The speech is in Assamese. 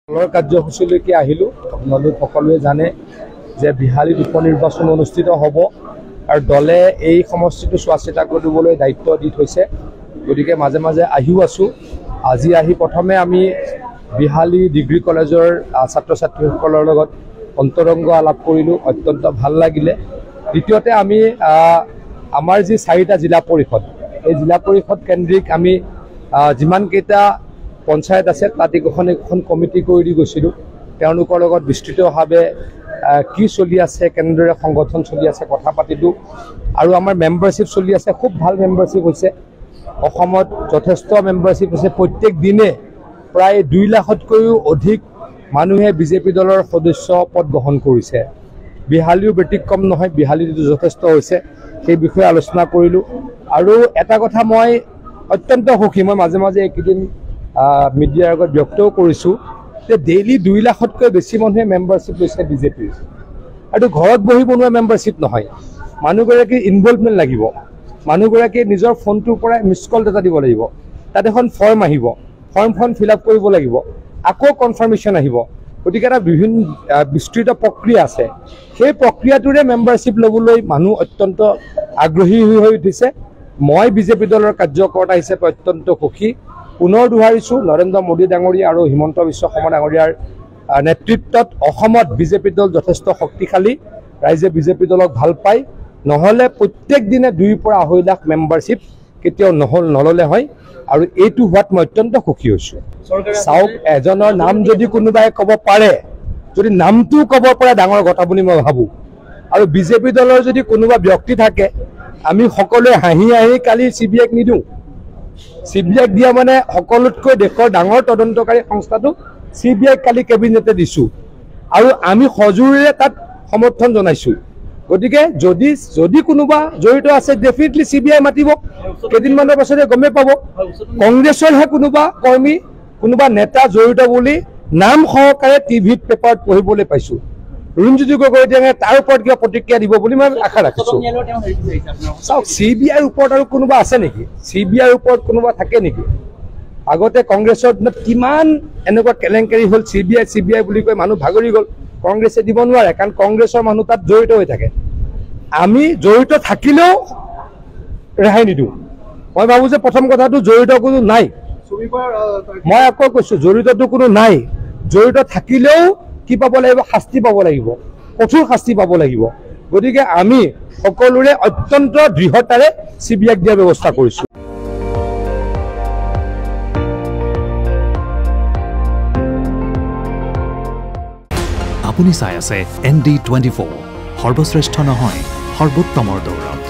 দলৰ কাৰ্যসূচীলৈকে আহিলোঁ। আপোনালোক সকলোৱে জানে যে বিহালীত উপনিৰ্বাচন অনুষ্ঠিত হ'ব আৰু দলে এই সমষ্টিটো চোৱা চিতা কৰিবলৈ দায়িত্ব দি থৈছে। গতিকে মাজে মাজে আহিও আছোঁ। আজি আহি প্ৰথমে আমি বিহালী ডিগ্ৰী কলেজৰ ছাত্ৰ ছাত্ৰীসকলৰ লগত অন্তৰংগ আলাপ কৰিলোঁ, অত্যন্ত ভাল লাগিলে। দ্বিতীয়তে আমি আমাৰ যি 4টা জিলা পৰিষদ, এই জিলা পৰিষদ কেন্দ্ৰিক আমি যিমানকেইটা পঞ্চায়ত আছে তাত এখন কমিটি কৰি দি গৈছিলোঁ। তেওঁলোকৰ লগত বিস্তৃতভাৱে কি চলি আছে, কেনেদৰে সংগঠন চলি আছে কথা পাতিলোঁ। আৰু আমাৰ মেম্বাৰশ্বিপ চলি আছে, খুব ভাল মেম্বাৰশ্বিপ হৈছে। অসমত যথেষ্ট মেম্বাৰশ্বিপ হৈছে। প্ৰত্যেক দিনে প্ৰায় 2 লাখতকৈও অধিক মানুহে বিজেপি দলৰ সদস্য পদ গ্ৰহণ কৰিছে। বিহালীও ব্যতিক্ৰম নহয়, বিহালীটো যথেষ্ট হৈছে। সেই বিষয়ে আলোচনা কৰিলোঁ। আৰু এটা কথা মই অত্যন্ত সুখী, মই মাজে মাজে এইকেইদিন মিডিয়াৰ আগত ব্যক্তও কৰিছোঁ যে ডেইলি 2 লাখতকৈ বেছি মানুহে মেম্বাৰশ্বিপ লৈছে বিজেপিৰ। আৰু ঘৰত বহি বনোৱা মেম্বাৰশ্বিপ নহয়, মানুহগৰাকীৰ ইনভলভমেণ্ট লাগিব। মানুহগৰাকীয়ে নিজৰ ফোনটোৰ পৰা মিছ কল এটা দিব লাগিব, তাত এখন ফৰ্ম আহিব, ফৰ্মখন ফিল আপ কৰিব লাগিব, আকৌ কনফাৰ্মেশ্যন আহিব। গতিকে এটা বিস্তৃত প্ৰক্ৰিয়া আছে। সেই প্ৰক্ৰিয়াটোৰে মেম্বাৰশ্বিপ ল'বলৈ মানুহ অত্যন্ত আগ্ৰহী হৈ উঠিছে। মই বিজেপি দলৰ কাৰ্যকৰ্তা হিচাপে অত্যন্ত সুখী। পুনৰ দোহাৰিছোঁ, নৰেন্দ্ৰ মোদী ডাঙৰীয়া আৰু হিমন্ত বিশ্ব শৰ্মা ডাঙৰীয়াৰ নেতৃত্বত অসমত বিজেপি দল যথেষ্ট শক্তিশালী। ৰাইজে বিজেপি দলক ভাল পায়। নহ'লে প্ৰত্যেক দিনে 2 পৰা 2.5 লাখ মেম্বাৰশ্বিপ কেতিয়াও নল'লে হয়। আৰু এইটো হোৱাত মই অত্যন্ত সুখী হৈছোঁ। চাওক, এজনৰ নাম যদি কোনোবাই ক'ব পাৰে, যদি নামটো ক'ব পাৰে, ডাঙৰ কথা বুলি মই ভাবোঁ। আৰু বিজেপি দলৰ যদি কোনোবা ব্যক্তি থাকে, আমি সকলোৱে হাঁহি হাঁহি কালি CBIক নিদিওঁ। CBIক দিয়া মানে সকলোতকৈ দেশৰ ডাঙৰ তদন্তকাৰী সংস্থাটো CBIক কালি কেবিনেটে দিছোঁ। আৰু আমি সজোৰেৰে তাত সমৰ্থন জনাইছোঁ। গতিকে যদি কোনোবা জড়িত আছে, ডেফিনেটলি CBI মাতিব। কেইদিনমানৰ পাছতে গমেই পাব। কংগ্ৰেছৰহে কোনোবা কৰ্মী, কোনোবা নেতা জড়িত বুলি নাম সহকাৰে টিভিত পেপাৰত পঢ়িবলৈ পাইছোঁ। অৰুণজ্যোতি গগৈ তাৰ ওপৰত কিবা প্ৰতিক্ৰিয়া দিব বুলি মই আশা ৰাখিছোঁ। চাওক, CBIৰ ওপৰত আৰু কোনোবা আছে নেকি? CBIৰ ওপৰত কোনোবা থাকে নেকি? আগতে কংগ্ৰেছৰ দিনত কিমান এনেকুৱা কেলেংকাৰী হ'ল, CBI বুলি কৈ মানুহ ভাগৰি গ'ল। কংগ্ৰেছে দিব নোৱাৰে, কাৰণ কংগ্ৰেছৰ মানুহ তাত জড়িত হৈ থাকে। আমি জড়িত থাকিলেও ৰেহাই নিদিওঁ। মই ভাবোঁ যে প্ৰথম কথাটো জড়িত কোনো নাই। মই আকৌ কৈছোঁ, জড়িতটো কোনো নাই। জড়িত থাকিলেও কি পাব লাগিব? শাস্তি পাব লাগিব, কঠোৰ শাস্তি পাব লাগিব। গতিকে আমি সকলোৰে অত্যন্ত দৃঢ়তাৰে CBIক দিয়াৰ ব্যৱস্থা কৰিছোঁ। আপুনি চাই আছে ND24, সৰ্বশ্ৰেষ্ঠ নহয়, সৰ্বোত্তমৰ দৌৰত।